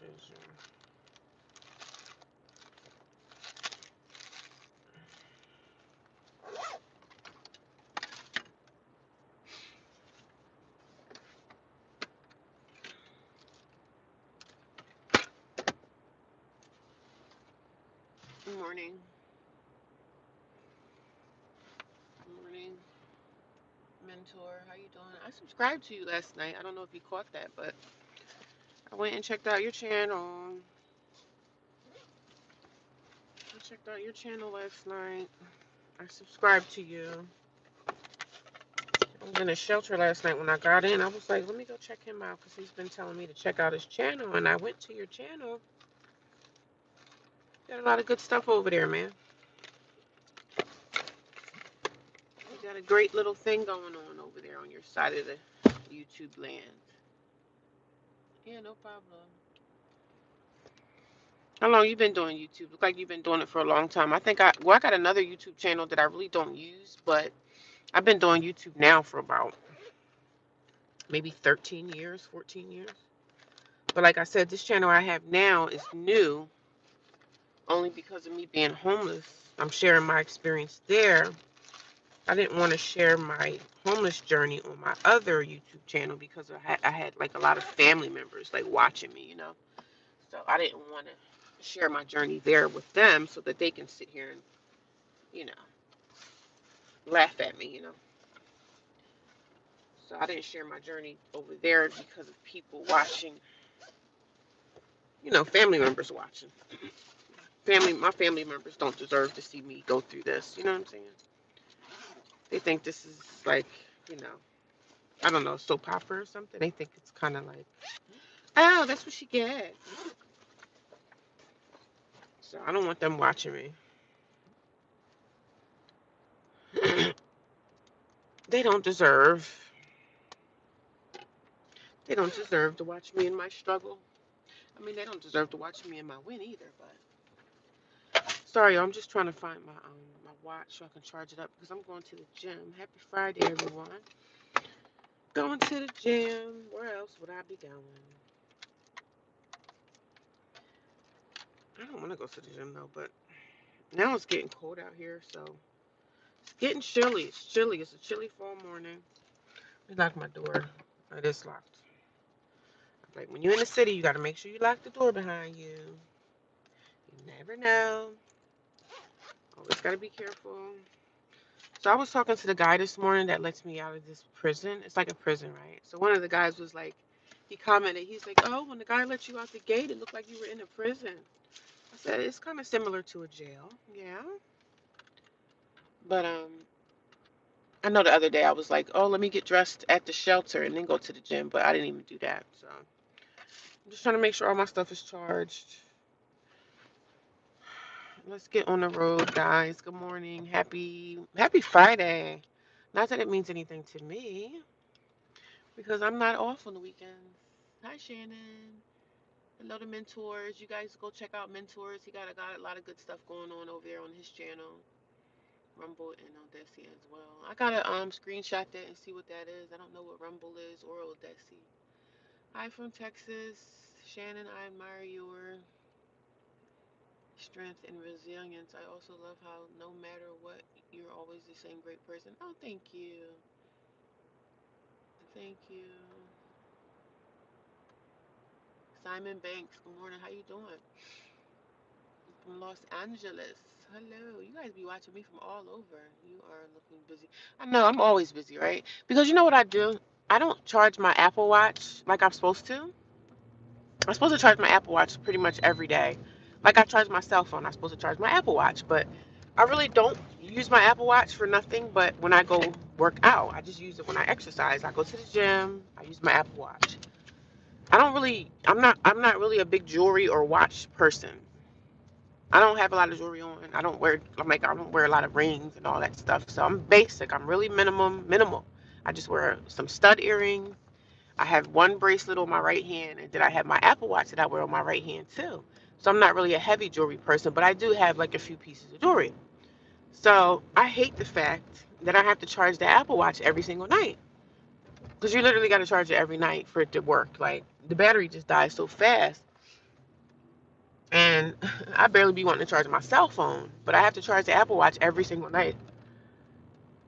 Good morning. Good morning, mentor. How you doing? I subscribed to you last night. I don't know if you caught that, but I went and checked out your channel. I checked out your channel last night. I subscribed to you. I was in a shelter last night when I got in. I was like, let me go check him out because he's been telling me to check out his channel. And I went to your channel. Got a lot of good stuff over there, man. You got a great little thing going on over there on your side of the YouTube land. Yeah, no problem. How long you been doing YouTube? Look like you've been doing it for a long time. I got another YouTube channel that I really don't use, but I've been doing YouTube now for about maybe 13 years, 14 years. But like I said, this channel I have now is new only because of me being homeless. I'm sharing my experience there. I didn't want to share my homeless journey on my other YouTube channel because I had like a lot of family members like watching me, So I didn't want to share my journey there with them so that they can sit here and, you know, laugh at me. So I didn't share my journey over there because of people watching, family members watching. My family members don't deserve to see me go through this. You know what I'm saying? They think this is like, you know, I don't know, soap opera or something. They think it's kind of like, oh, that's what she gets. So I don't want them watching me. They don't deserve. They don't deserve to watch me in my struggle. I mean, they don't deserve to watch me in my win either. But sorry, I'm just trying to find my watch so I can charge it up because I'm going to the gym. Happy Friday, everyone. Going to the gym. Where else would I be going? I don't want to go to the gym though, but now it's getting cold out here, so it's getting chilly. It's chilly. It's a chilly fall morning. Let me lock my door. It is locked. Like when you're in the city, you got to make sure you lock the door behind you. You never know. Always got to be careful. So I was talking to the guy this morning that lets me out of this prison. It's like a prison, right? So one of the guys was like, he commented, he's like, oh, when the guy let you out the gate, it looked like you were in a prison. I said, it's kind of similar to a jail. Yeah. But I know the other day I was like, oh, let me get dressed at the shelter and then go to the gym, but I didn't even do that. So I'm just trying to make sure all my stuff is charged. Let's get on the road, guys. Good morning. Happy Friday. Not that it means anything to me because I'm not off on the weekends. Hi, Shannon. Hello to Mentors. You guys go check out Mentors. He got a lot of good stuff going on over there on his channel. Rumble and Odessi as well. I gotta screenshot that and see what that is. I don't know what Rumble is or Odessi. Hi from Texas. Shannon, I admire your strength and resilience. I also love how no matter what, you're always the same great person. Oh, thank you. Thank you. Simon Banks, good morning. How you doing? From Los Angeles. Hello. You guys be watching me from all over. You are looking busy. I know, I'm always busy, right? Because you know what I do? I don't charge my Apple Watch like I'm supposed to. I'm supposed to charge my Apple Watch pretty much every day. Like I charge my cell phone, I'm supposed to charge my Apple Watch, but I really don't use my Apple Watch for nothing but when I go work out. I just use it when I exercise. I go to the gym, I use my Apple Watch. I'm not really a big jewelry or watch person. I don't have a lot of jewelry on. I don't wear a lot of rings and all that stuff. So I'm basic. I'm really minimal. I just wear some stud earrings. I have one bracelet on my right hand, and then I have my Apple Watch that I wear on my right hand too. So I'm not really a heavy jewelry person, but I do have like a few pieces of jewelry. So I hate the fact that I have to charge the Apple Watch every single night because you literally got to charge it every night for it to work. Like the battery just dies so fast. And I barely be wanting to charge my cell phone, but I have to charge the Apple Watch every single night.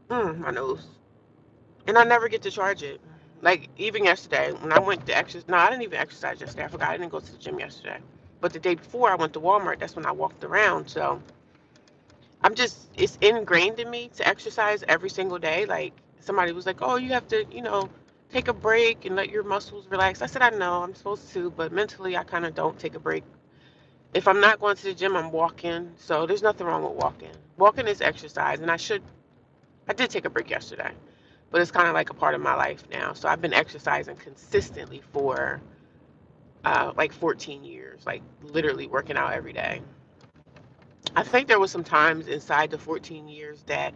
My nose. And I never get to charge it. Like, even yesterday, when I went to exercise, no, I didn't even exercise yesterday. I forgot. I didn't go to the gym yesterday. But the day before, I went to Walmart. That's when I walked around. So it's ingrained in me to exercise every single day. Like, somebody was like, oh, you have to, take a break and let your muscles relax. I said, I know I'm supposed to, but mentally, I kind of don't take a break. If I'm not going to the gym, I'm walking. So there's nothing wrong with walking. Walking is exercise, and I did take a break yesterday, but it's kind of like a part of my life now. So I've been exercising consistently for like 14 years, like literally working out every day. I think there was some times inside the 14 years that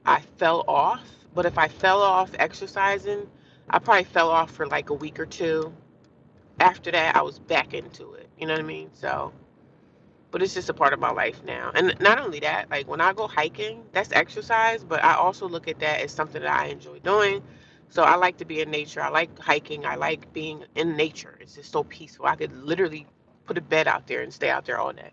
I fell off, but if I fell off exercising, I probably fell off for like a week or two. After that, I was back into it. You know what I mean? So, but it's just a part of my life now. And not only that, like when I go hiking, that's exercise, but I also look at that as something that I enjoy doing. So I like to be in nature. I like hiking. I like being in nature. It's just so peaceful. I could literally put a bed out there and stay out there all day.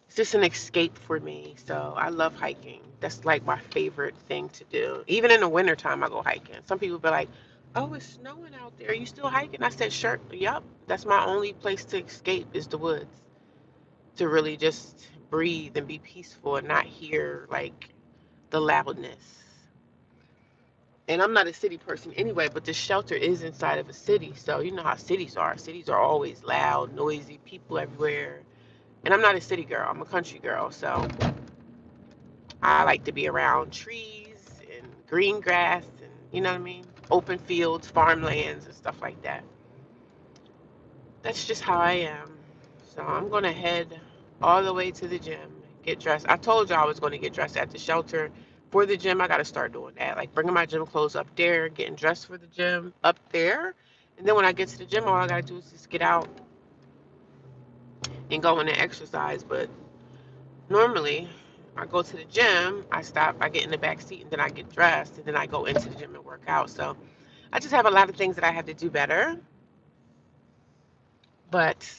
It's just an escape for me. So I love hiking. That's like my favorite thing to do. Even in the wintertime, I go hiking. Some people be like, oh, it's snowing out there. Are you still hiking? I said, sure. Yep. That's my only place to escape is the woods, to really just breathe and be peaceful and not hear like the loudness. And I'm not a city person anyway, but the shelter is inside of a city. So you know how cities are. Cities are always loud, noisy, people everywhere. And I'm not a city girl. I'm a country girl. So I like to be around trees and green grass and, you know what I mean? Open fields, farmlands, and stuff like that. That's just how I am. So I'm going to head all the way to the gym, get dressed. I told you I was going to get dressed at the shelter. For the gym, I got to start doing that. Like bringing my gym clothes up there, getting dressed for the gym up there. And then when I get to the gym, all I got to do is just get out and go in and exercise. But normally, I go to the gym, I stop, I get in the back seat, and then I get dressed, and then I go into the gym and work out. So I just have a lot of things that I have to do better, but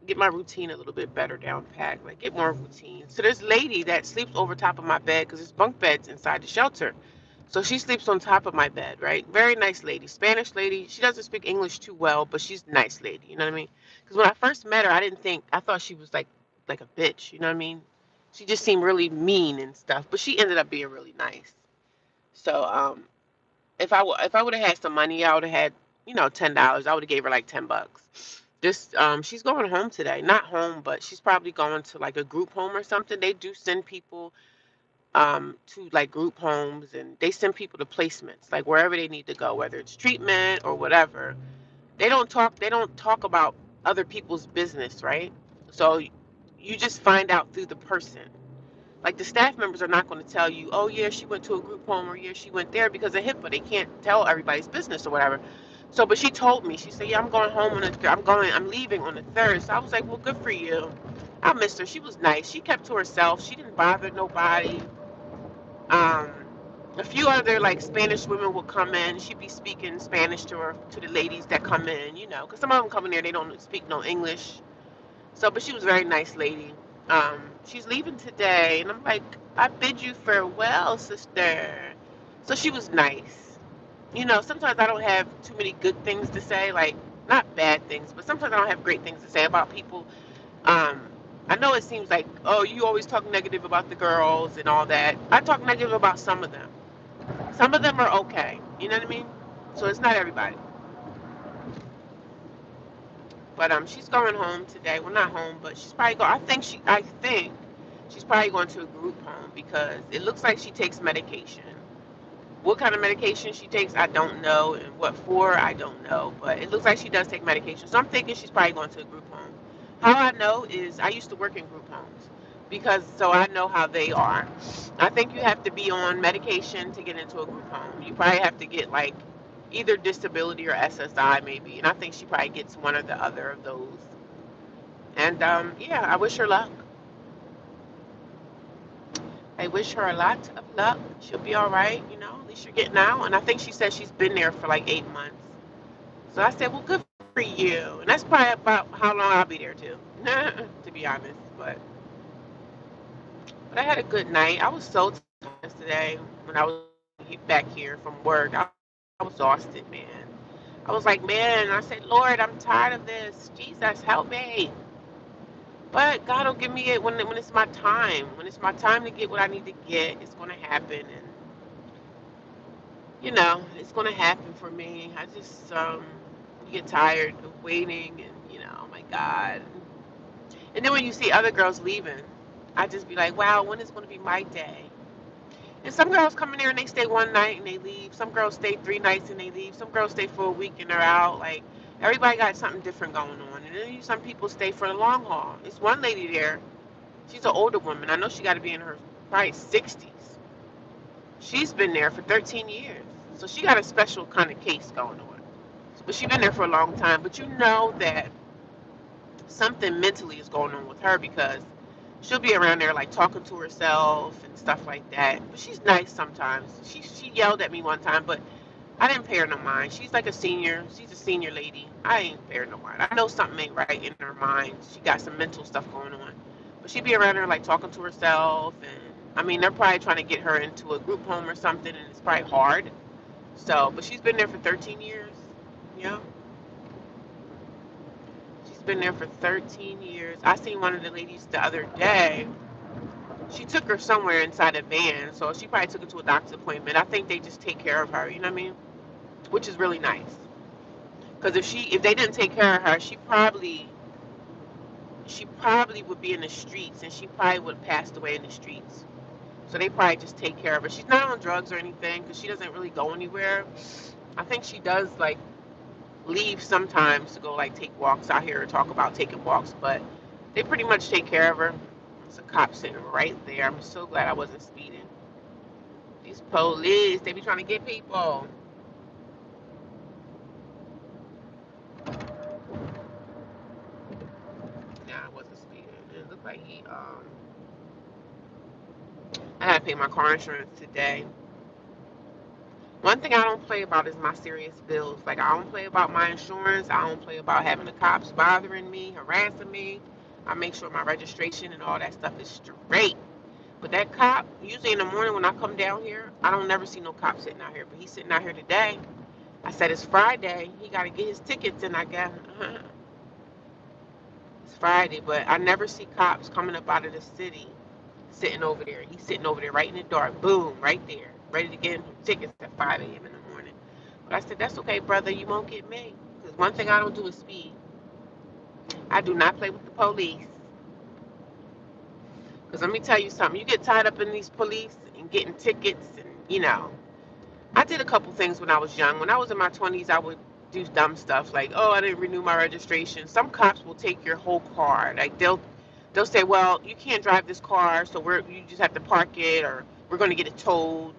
get my routine a little bit better down pat, like get more routine. So there's a lady that sleeps over top of my bed because there's bunk beds inside the shelter. So she sleeps on top of my bed, right? Very nice lady, Spanish lady. She doesn't speak English too well, but she's a nice lady. You know what I mean? Because when I first met her, I thought she was like a bitch. You know what I mean? She just seemed really mean and stuff, but she ended up being really nice. So if I would have had some money, I would have had $10. I would have gave her like $10. This she's going home today. Not home, but she's probably going to like a group home or something. They do send people to like group homes, and they send people to placements, like wherever they need to go, whether it's treatment or whatever. They don't talk about other people's business, right? So you just find out through the person. Like the staff members are not going to tell you, oh yeah, she went to a group home, or yeah, she went there, because of HIPAA. They can't tell everybody's business or whatever. So, but she told me, she said, yeah, I'm going home on the, I'm leaving on the 3rd. So I was like, well, good for you. I missed her. She was nice. She kept to herself. She didn't bother nobody. Um, a few other like Spanish women would come in. She'd be speaking Spanish to her, to the ladies that come in, because some of them come in there, they don't speak no English. So, but she was a very nice lady. She's leaving today, and I'm like, I bid you farewell, sister. So she was nice. Sometimes I don't have too many good things to say, like not bad things, but sometimes I don't have great things to say about people. Um, I know it seems like, oh, you always talk negative about the girls and all that. I talk negative about some of them. Some of them are okay. You know what I mean? So it's not everybody. But she's going home today. Well, not home, but she's probably going. I think she's probably going to a group home because it looks like she takes medication. What kind of medication she takes, I don't know, and what for, I don't know. But it looks like she does take medication. So I'm thinking she's probably going to a group home. How I know is I used to work in group homes, so I know how they are. I think you have to be on medication to get into a group home. You probably have to get like either disability or SSI maybe, and I think she probably gets one or the other of those. And yeah, I wish her luck. I wish her a lot of luck. She'll be all right, At least you're getting out. And I think she said she's been there for like 8 months. So I said, well, good for you. And that's probably about how long I'll be there too, to be honest. But I had a good night. I was so tired yesterday when I was back here from work. I was exhausted, man. I was like, man, I said, Lord, I'm tired of this. Jesus, help me. But God will give me it when it's my time. When it's my time to get what I need to get, it's going to happen. And, it's going to happen for me. I just get tired of waiting and, oh my God. And then when you see other girls leaving, I just be like, wow, when is going to be my day? And some girls come in there and they stay one night and they leave. Some girls stay 3 nights and they leave. Some girls stay for a week and they're out. Like, everybody got something different going on. And then some people stay for the long haul. It's one lady there. She's an older woman. I know she got to be in her probably 60s. She's been there for 13 years. So she got a special kind of case going on. But she's been there for a long time. But you know that something mentally is going on with her because she'll be around there like talking to herself and stuff like that. But she's nice sometimes. She yelled at me one time, but I didn't pay her no mind. She's like a senior. She's a senior lady. I ain't pay her no mind. I know something ain't right in her mind. She got some mental stuff going on. But she be around there like talking to herself, and I mean they're probably trying to get her into a group home or something, and it's probably hard. So, but she's been there for 13 years. Yeah, she's been there for 13 years. I seen one of the ladies the other day. She took her somewhere inside a van, so she probably took her to a doctor's appointment. I think they just take care of her, you know what I mean? Which is really nice. Because if they didn't take care of her, she probably would be in the streets, and she probably would have passed away in the streets. So they probably just take care of her. She's not on drugs or anything because she doesn't really go anywhere. I think she does like leave sometimes to go like take walks out here or talk about taking walks, but they pretty much take care of her. There's a cop sitting right there. I'm so glad I wasn't speeding. These police, they be trying to get people. Nah, I wasn't speeding. It looked like I had to pay my car insurance today. One thing I don't play about is my serious bills. Like, I don't play about my insurance. I don't play about having the cops bothering me, harassing me. I make sure my registration and all that stuff is straight. But that cop, usually in the morning when I come down here, I don't never see no cop sitting out here. But he's sitting out here today. I said it's Friday. He got to get his tickets, and I got it's Friday. But I never see cops coming up out of the city sitting over there. He's sitting over there right in the dark. Boom, right there, ready to get him tickets at 5 a.m. in the morning. But I said, that's okay, brother. You won't get me. Because one thing I don't do is speed. I do not play with the police. Because let me tell you something. You get tied up in these police and getting tickets and, I did a couple things when I was young. When I was in my 20s, I would do dumb stuff like, oh, I didn't renew my registration. Some cops will take your whole car. Like, they'll say, well, you can't drive this car, so you just have to park it, or we're going to get it towed.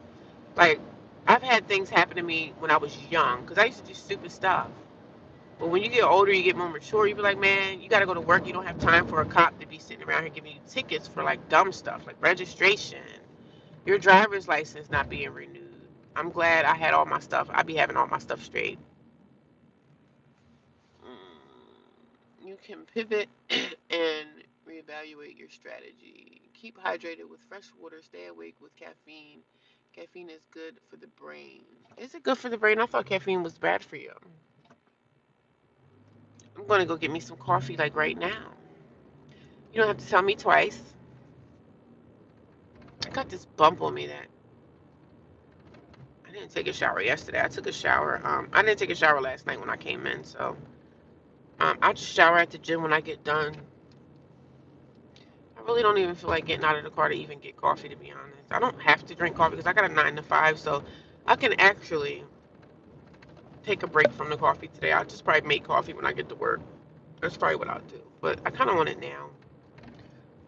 Like, I've had things happen to me when I was young because I used to do stupid stuff. But when you get older, you get more mature. You be like, man, you got to go to work. You don't have time for a cop to be sitting around here giving you tickets for like dumb stuff, like registration, your driver's license not being renewed. I'm glad I had all my stuff. I be having all my stuff straight. You can pivot and reevaluate your strategy. Keep hydrated with fresh water. Stay awake with caffeine. Caffeine is good for the brain. Is it good for the brain? I thought caffeine was bad for you. I'm going to go get me some coffee like right now. You don't have to tell me twice. I got this bump on me that I didn't take a shower yesterday. I took a shower. I didn't take a shower last night when I came in, so I just shower at the gym when I get done. I really don't even feel like getting out of the car to even get coffee, to be honest. I don't have to drink coffee because I got a 9 to 5, so I can actually take a break from the coffee today. I'll just probably make coffee when I get to work. That's probably what I'll do. But I kind of want it now.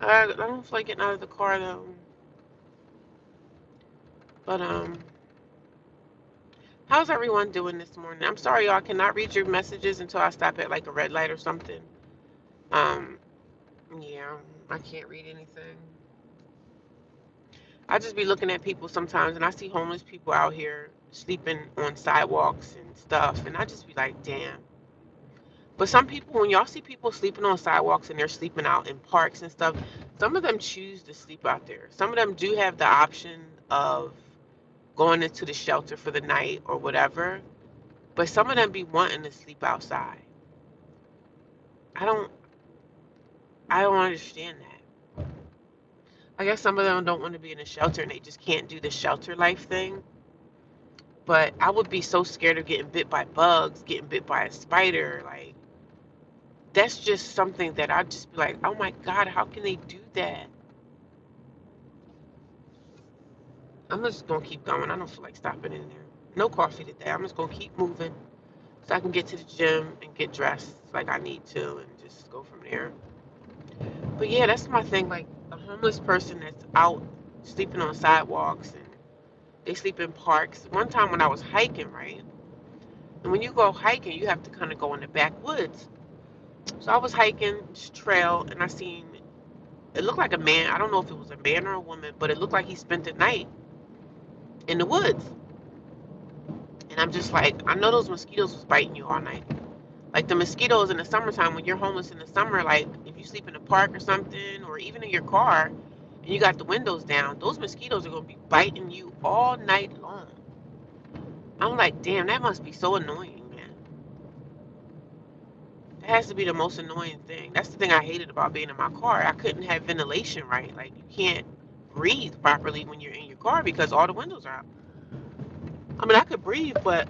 I don't feel like getting out of the car though. But how's everyone doing this morning? I'm sorry, y'all. I cannot read your messages until I stop at like a red light or something. Um, yeah, I can't read anything. I just be looking at people sometimes, and I see homeless people out here sleeping on sidewalks and stuff, and I just be like, damn. But some people, when y'all see people sleeping on sidewalks and they're sleeping out in parks and stuff, some of them choose to sleep out there. Some of them do have the option of going into the shelter for the night or whatever. But some of them be wanting to sleep outside. I don't I don't understand that. I guess some of them don't want to be in a shelter and they just can't do the shelter life thing. But I would be so scared of getting bit by bugs, getting bit by a spider. Like, that's just something that I'd just be like, oh my God, how can they do that? I'm just going to keep going. I don't feel like stopping in there. No coffee today. I'm just going to keep moving so I can get to the gym and get dressed like I need to and just go from there. But yeah, that's my thing. Like, a homeless person that's out sleeping on sidewalks and they sleep in parks. One time when I was hiking, right? And when you go hiking, you have to kind of go in the backwoods. So I was hiking this trail and I seen, it looked like a man. I don't know if it was a man or a woman, but it looked like he spent the night in the woods. And I'm just like, I know those mosquitoes was biting you all night. Like the mosquitoes in the summertime, when you're homeless in the summer, like if you sleep in a park or something, or even in your car, and you got the windows down, those mosquitoes are going to be biting you all night long. I'm like, damn, that must be so annoying, man. That has to be the most annoying thing. That's the thing I hated about being in my car. I couldn't have ventilation right. Like, you can't breathe properly when you're in your car because all the windows are out. I mean, I could breathe, but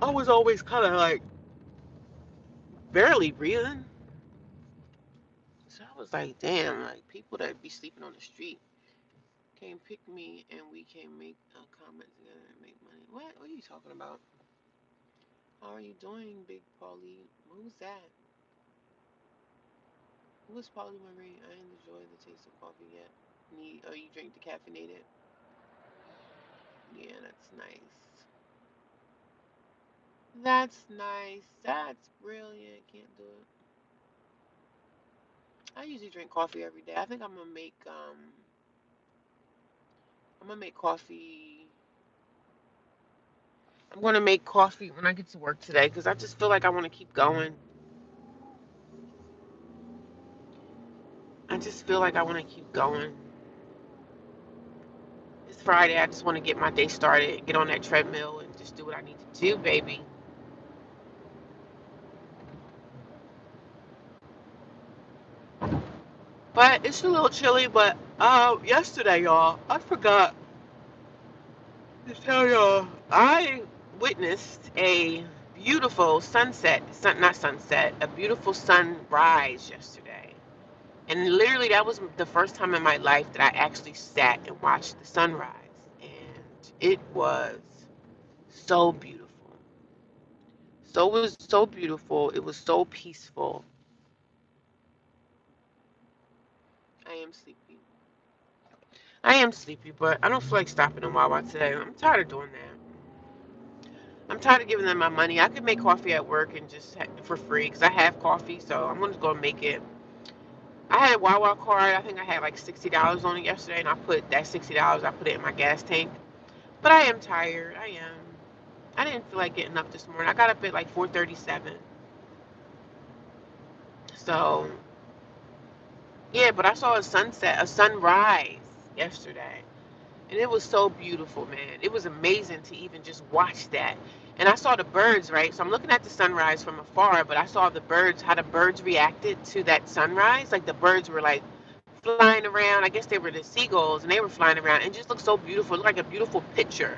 I was always kind of like barely breathing. So I was like, damn, like people that be sleeping on the street came pick me and we can make a comment together and make money. What are you talking about? How are you doing, Big Paulie? Who's that? Who is Paulie Marie? I ain't enjoyed the taste of coffee yet. You drink the caffeinated? Yeah, that's nice. That's nice. That's brilliant. Can't do it. I usually drink coffee every day. I think I'm gonna make coffee. I'm gonna make coffee when I get to work today because I just feel like I want to keep going. I just feel like I want to keep going. It's Friday. I just want to get my day started, get on that treadmill, and just do what I need to do, baby. But it's a little chilly. But yesterday, y'all, I forgot to tell y'all, I witnessed a beautiful not sunset, a beautiful sunrise yesterday. And literally, that was the first time in my life that I actually sat and watched the sunrise. And it was so beautiful. So it was so beautiful. It was so peaceful. I am sleepy. I am sleepy, but I don't feel like stopping in Wawa today. I'm tired of doing that. I'm tired of giving them my money. I could make coffee at work and just for free because I have coffee, so I'm gonna go and make it. I had a Wawa card. I think I had like $60 on it yesterday, and I put that $60. I put it in my gas tank. But I am tired. I am. I didn't feel like getting up this morning. I got up at like 4:37. So yeah, but I saw a sunrise yesterday. And it was so beautiful, man. It was amazing to even just watch that. And I saw the birds, right? So I'm looking at the sunrise from afar, but I saw the birds, how the birds reacted to that sunrise. Like the birds were like flying around. I guess they were the seagulls and they were flying around and it just looked so beautiful. It looked like a beautiful picture.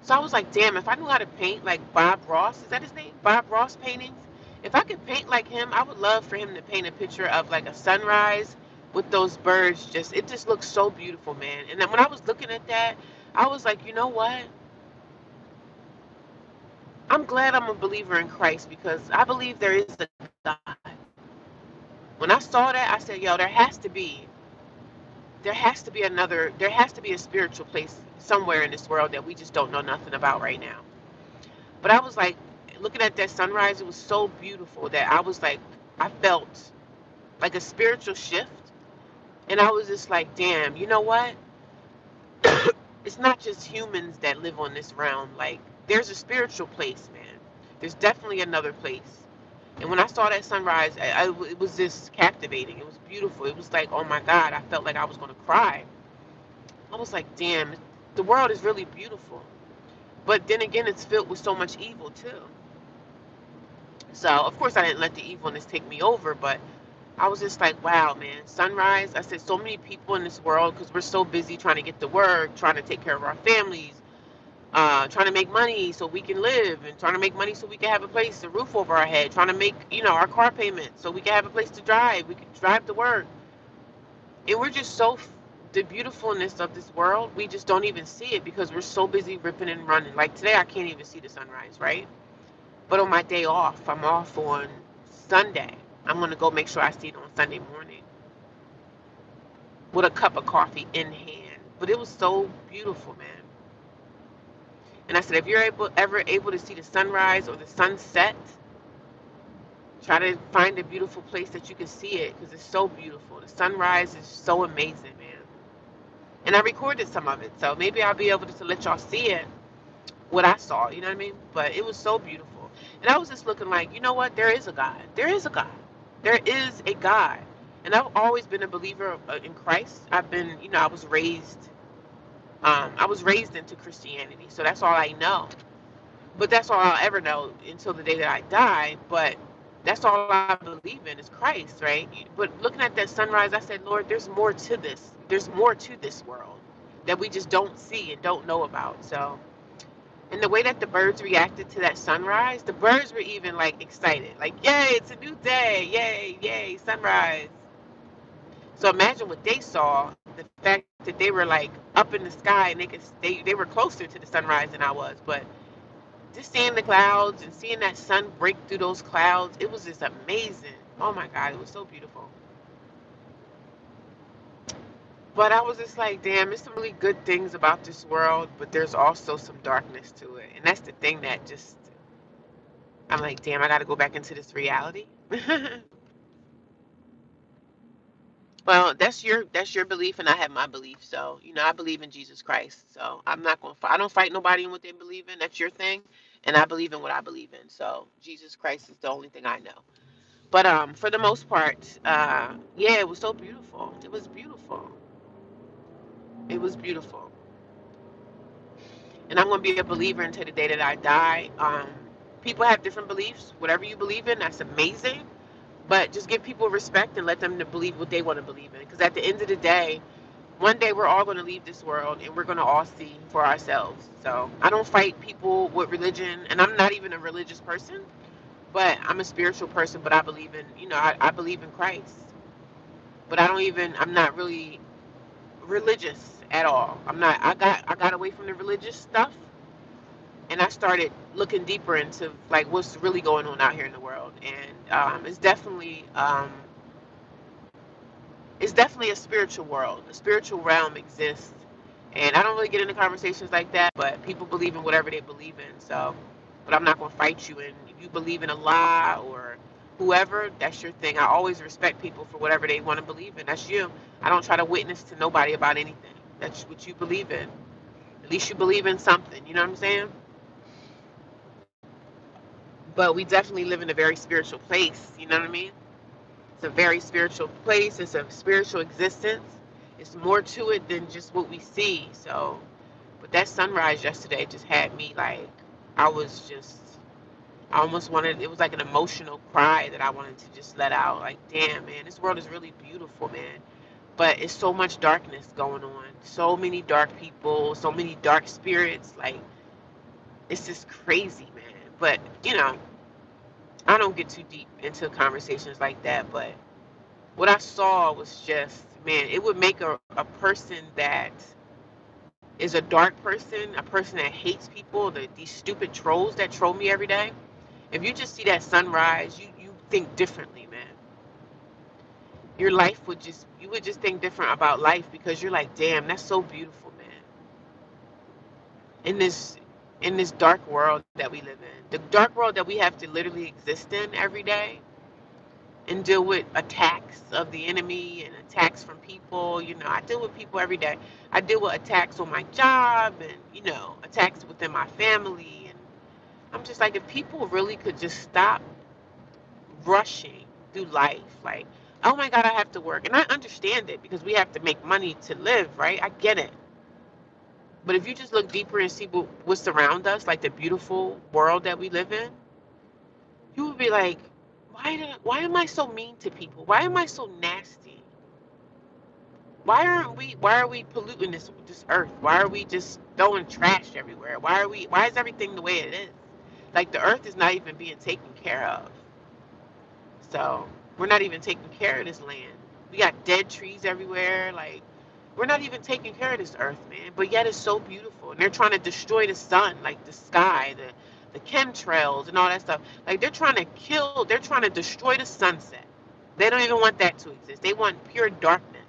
So I was like, damn, if I knew how to paint like Bob Ross, is that his name? Bob Ross paintings? If I could paint like him, I would love for him to paint a picture of like a sunrise with those birds. It just looks so beautiful, man. And then when I was looking at that, I was like, you know what? I'm glad I'm a believer in Christ because I believe there is a God. When I saw that, I said, yo, there has to be a spiritual place somewhere in this world that we just don't know nothing about right now. But I was like, looking at that sunrise, it was so beautiful that I was like, I felt like a spiritual shift. And I was just like, damn, you know what? It's not just humans that live on this realm. Like, there's a spiritual place, man. There's definitely another place. And when I saw that sunrise, it was just captivating. It was beautiful. It was like, oh my God, I felt like I was going to cry. I was like, damn, the world is really beautiful. But then again, it's filled with so much evil too. So, of course, I didn't let the evilness take me over, but I was just like, wow, man, sunrise. I said, so many people in this world, because we're so busy trying to get to work, trying to take care of our families, trying to make money so we can live, and trying to make money so we can have a place, a roof over our head, trying to make, our car payment so we can have a place to drive. We can drive to work. And we're just so, the beautifulness of this world, we just don't even see it because we're so busy ripping and running. Like today, I can't even see the sunrise, right? But on my day off, I'm off on Sunday. I'm going to go make sure I see it on Sunday morning with a cup of coffee in hand. But it was so beautiful, man. And I said, if you're ever able to see the sunrise or the sunset, try to find a beautiful place that you can see it because it's so beautiful. The sunrise is so amazing, man. And I recorded some of it, so maybe I'll be able to let y'all see it, what I saw, you know what I mean? But it was so beautiful. And I was just looking like, you know what? There is a God. There is a God. There is a God. And I've always been a believer in Christ. I've been, I was raised into Christianity, so that's all I know. But that's all I'll ever know until the day that I die. But that's all I believe in is Christ, right? But looking at that sunrise, I said, Lord, there's more to this. There's more to this world that we just don't see and don't know about. So, and the way that the birds reacted to that sunrise, the birds were even like excited, like, yay, it's a new day, yay, yay, sunrise. So imagine what they saw, the fact that they were like up in the sky and they were closer to the sunrise than I was, but just seeing the clouds and seeing that sun break through those clouds, it was just amazing. Oh my God, it was so beautiful. But I was just like, damn, there's some really good things about this world, but there's also some darkness to it. And that's the thing that just, I'm like, damn, I got to go back into this reality. Well, that's your belief, and I have my belief. So I believe in Jesus Christ. So I'm not gonna. I don't fight nobody in what they believe in. That's your thing, and I believe in what I believe in. So Jesus Christ is the only thing I know. But for the most part, yeah, it was so beautiful. It was beautiful. It was beautiful. And I'm gonna be a believer until the day that I die. People have different beliefs. Whatever you believe in, that's amazing. But just give people respect and let them to believe what they want to believe in. Because at the end of the day, one day we're all going to leave this world and we're going to all see for ourselves. So I don't fight people with religion, and I'm not even a religious person, but I'm a spiritual person. But I believe in, I believe in Christ. But I'm not really religious at all. I'm not. I got away from the religious stuff, and I started looking deeper into like what's really going on out here in the world, and it's definitely a spiritual world. A spiritual realm exists. And I don't really get into conversations like that, but people believe in whatever they believe in. So, but I'm not going to fight you. And if you believe in Allah or whoever, that's your thing. I always respect people for whatever they want to believe in. That's you. I don't try to witness to nobody about anything. That's what you believe in. At least you believe in something. You know what I'm saying? But we definitely live in a very spiritual place. You know what I mean? It's a very spiritual place. It's a spiritual existence. It's more to it than just what we see. So, but that sunrise yesterday just had me like, I was just, I almost wanted, it was like an emotional cry that I wanted to just let out. Like, damn, man, this world is really beautiful, man. But it's so much darkness going on. So many dark people, so many dark spirits. Like, it's just crazy, man. But, I don't get too deep into conversations like that, but what I saw was just, man, it would make a person that is a dark person, a person that hates people, these stupid trolls that troll me every day. If you just see that sunrise, you think differently, man. Your life you would just think different about life because you're like, damn, that's so beautiful, man. In this dark world that we live in, the dark world that we have to literally exist in every day, and deal with attacks of the enemy and attacks from people. I deal with people every day. I deal with attacks on my job and, attacks within my family. And I'm just like, if people really could just stop rushing through life. Like, oh my God, I have to work. And I understand it because we have to make money to live, right? I get it. But if you just look deeper and see what's around us, like the beautiful world that we live in, you would be like, why am I so mean to people? Why am I so nasty? Why are we polluting this earth? Why are we just throwing trash everywhere? Why is everything the way it is? Like the earth is not even being taken care of. So we're not even taking care of this land. We got dead trees everywhere. Like we're not even taking care of this earth, man. But yet it's so beautiful. And they're trying to destroy the sun, like the sky, the chemtrails and all that stuff. Like they're trying to destroy the sunset. They don't even want that to exist. They want pure darkness.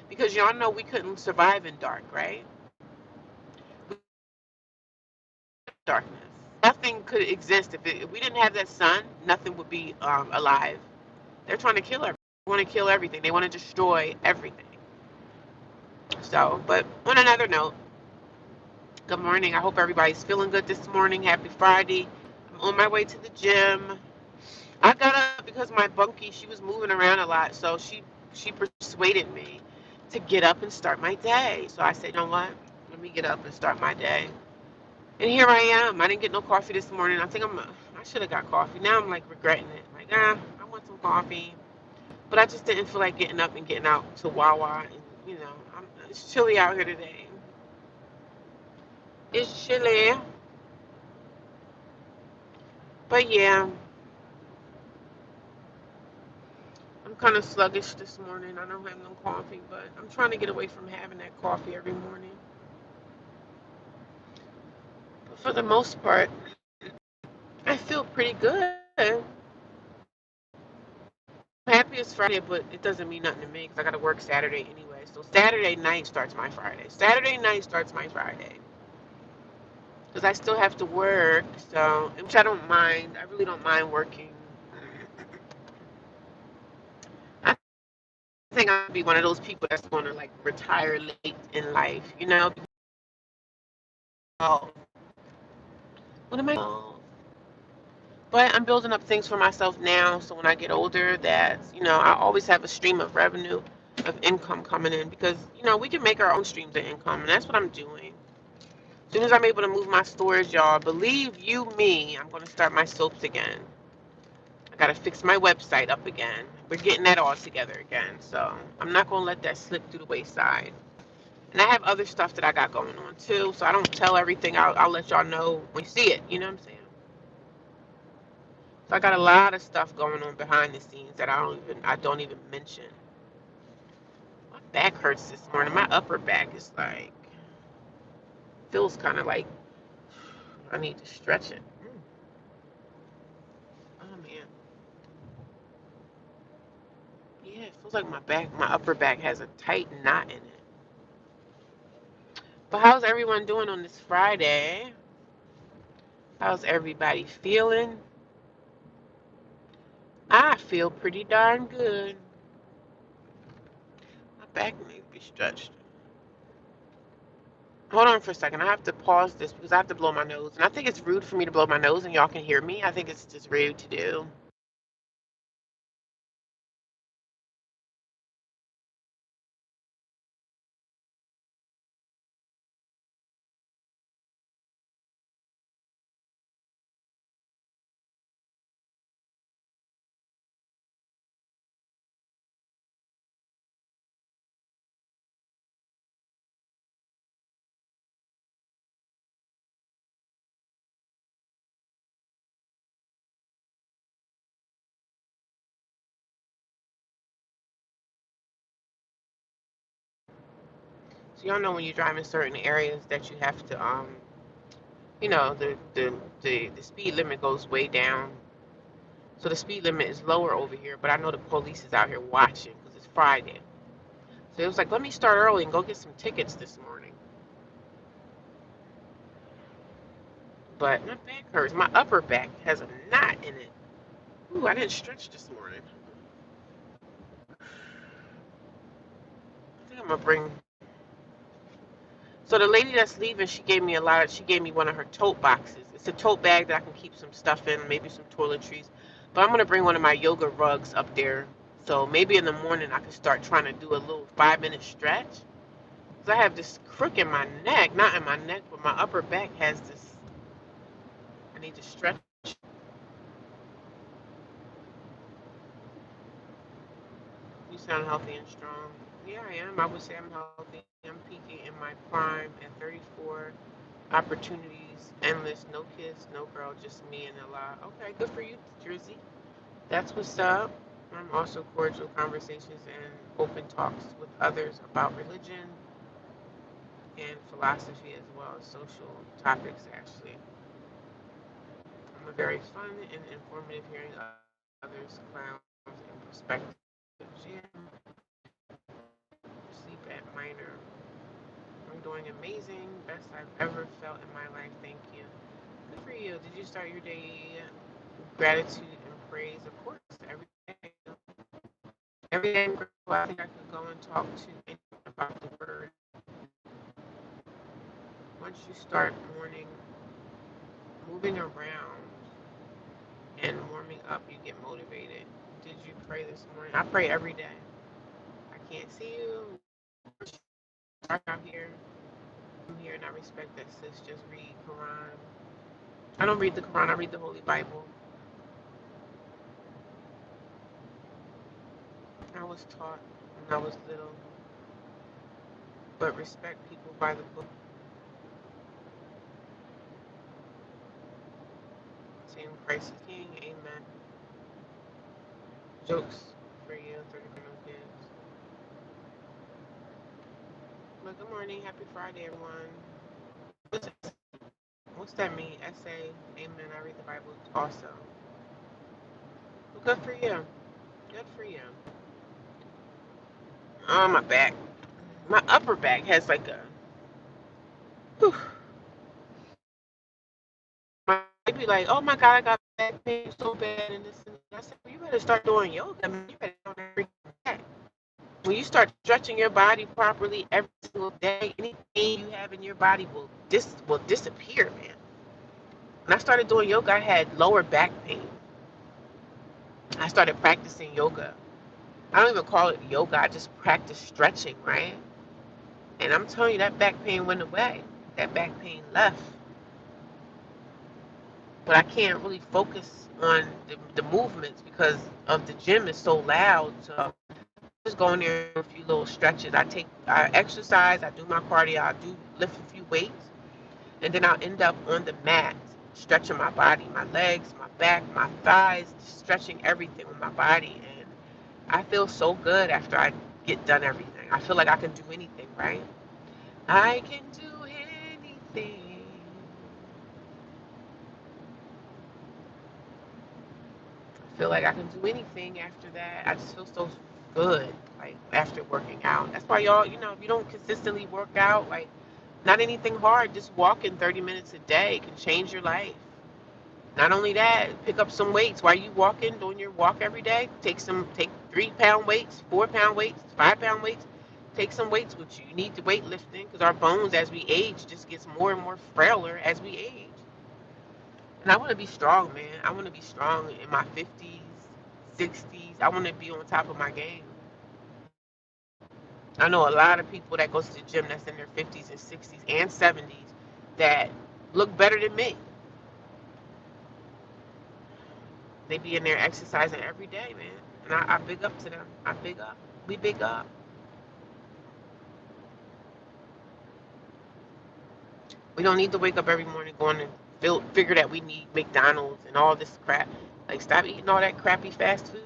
Because y'all know we couldn't survive in dark, right? Darkness. Nothing could exist if we didn't have that sun. Nothing would be alive. They're trying to kill everything. They want to kill everything. They want to destroy everything. So, but on another note, good morning. I hope everybody's feeling good this morning. Happy Friday. I'm on my way to the gym. I got up because my bunkie, she was moving around a lot, so she persuaded me to get up and start my day. So I said, you know what? Let me get up and start my day. And here I am. I didn't get no coffee this morning. I should have got coffee. Now I'm like regretting it. Like, I want some coffee. But I just didn't feel like getting up and getting out to Wawa. And, it's chilly out here today. It's chilly. But yeah, I'm kind of sluggish this morning. I don't have no coffee, but I'm trying to get away from having that coffee every morning. But for the most part, I feel pretty good. I'm happy it's Friday, but it doesn't mean nothing to me because I got to work Saturday anyway. So Saturday night starts my Friday. Saturday night starts my Friday. Because I still have to work, so, which I don't mind. I really don't mind working. I think I'll be one of those people that's going to like retire late in life, Oh, what am I? But I'm building up things for myself now, so when I get older, I always have a stream of revenue, of income coming in because, we can make our own streams of income, and that's what I'm doing. As soon as I'm able to move my storage, y'all, believe you me, I'm going to start my soaps again. I got to fix my website up again. We're getting that all together again, so I'm not going to let that slip through the wayside. And I have other stuff that I got going on too, so I don't tell everything. I'll let y'all know when you see it. You know what I'm saying? So I got a lot of stuff going on behind the scenes that I don't even mention. My back hurts this morning. My upper back is like feels kind of like I need to stretch it. Oh man, yeah, it feels like my upper back has a tight knot in it. But how's everyone doing on this Friday? How's everybody feeling? I feel pretty darn good. My back needs to be stretched. Hold on for a second. I have to pause this because I have to blow my nose. And I think it's rude for me to blow my nose and y'all can hear me. I think it's just rude to do. So y'all know when you drive in certain areas that you have to, the speed limit goes way down. So the speed limit is lower over here, but I know the police is out here watching because it's Friday. So it was like, let me start early and go get some tickets this morning. But my back hurts. My upper back has a knot in it. Ooh, I didn't stretch this morning. I think I'm gonna bring. So the lady that's leaving, she gave me one of her tote boxes. It's a tote bag that I can keep some stuff in, maybe some toiletries. But I'm going to bring one of my yoga rugs up there. So maybe in the morning I can start trying to do a little 5-minute stretch. Because I have this crook in my neck. Not in my neck, but my upper back has this. I need to stretch. You sound healthy and strong. Yeah, I am. I would say I'm healthy. I'm peaking in my prime at 34. Opportunities, endless. No kids, no girl, just me and Allah. Okay, good for you, Drizzy. That's what's up. I'm also cordial conversations and open talks with others about religion and philosophy as well as social topics, actually. I'm a very fun and informative hearing others' clowns and perspectives. Yeah, sleep at minor. I'm doing amazing. Best I've ever felt in my life. Thank you. Good for you. Did you start your day with gratitude and praise? Of course, every day. Every day, I think I could go and talk to anyone about the word. Once you start morning moving around and warming up, you get motivated. Did you pray this morning? I pray every day. I can't see you. I'm out here. I'm here and I respect that sis just read Quran. I don't read the Quran, I read the Holy Bible. I was taught when I was little, but respect people by the book. Same Christ is King, amen. Jokes for you, 30 minute kids. Well, good morning, happy Friday, everyone. What's that mean? Essay, amen. I read the Bible also. Well, good for you. Good for you. Oh, my back. My upper back has like a. Whew, they be like, oh my God, I got back pain so bad and this and that. I said, well, you better start doing yoga. I mean, you better do it every day. When you start stretching your body properly every single day, any pain you have in your body will disappear, man. When I started doing yoga, I had lower back pain. I started practicing yoga. I don't even call it yoga. I just practice stretching, right? And I'm telling you, that back pain went away. That back pain left. But I can't really focus on the movements because of the gym is so loud. So just go in there for a few little stretches. I exercise, I do my cardio, I do lift a few weights, and then I'll end up on the mat, stretching my body, my legs, my back, my thighs, stretching everything with my body. And I feel so good after I get done everything. I feel like I can do anything, right? I can do anything. I feel like I can do anything after that. I just feel so good, like after working out. That's why y'all, if you don't consistently work out, like not anything hard, just walking 30 minutes a day can change your life. Not only that, pick up some weights while you walking, doing your walk every day. Take 3-pound weights, 4-pound weights, 5-pound weights. Take some weights with you. You need the weightlifting because our bones, as we age, just gets more and more frailer as we age. And I want to be strong, man. I want to be strong in my 50s, 60s. I want to be on top of my game. I know a lot of people that goes to the gym that's in their 50s and 60s and 70s that look better than me. They be in there exercising every day, man. And I big up to them. I big up. We big up. We don't need to wake up every morning going and figure that we need McDonald's and all this crap. Like, stop eating all that crappy fast food.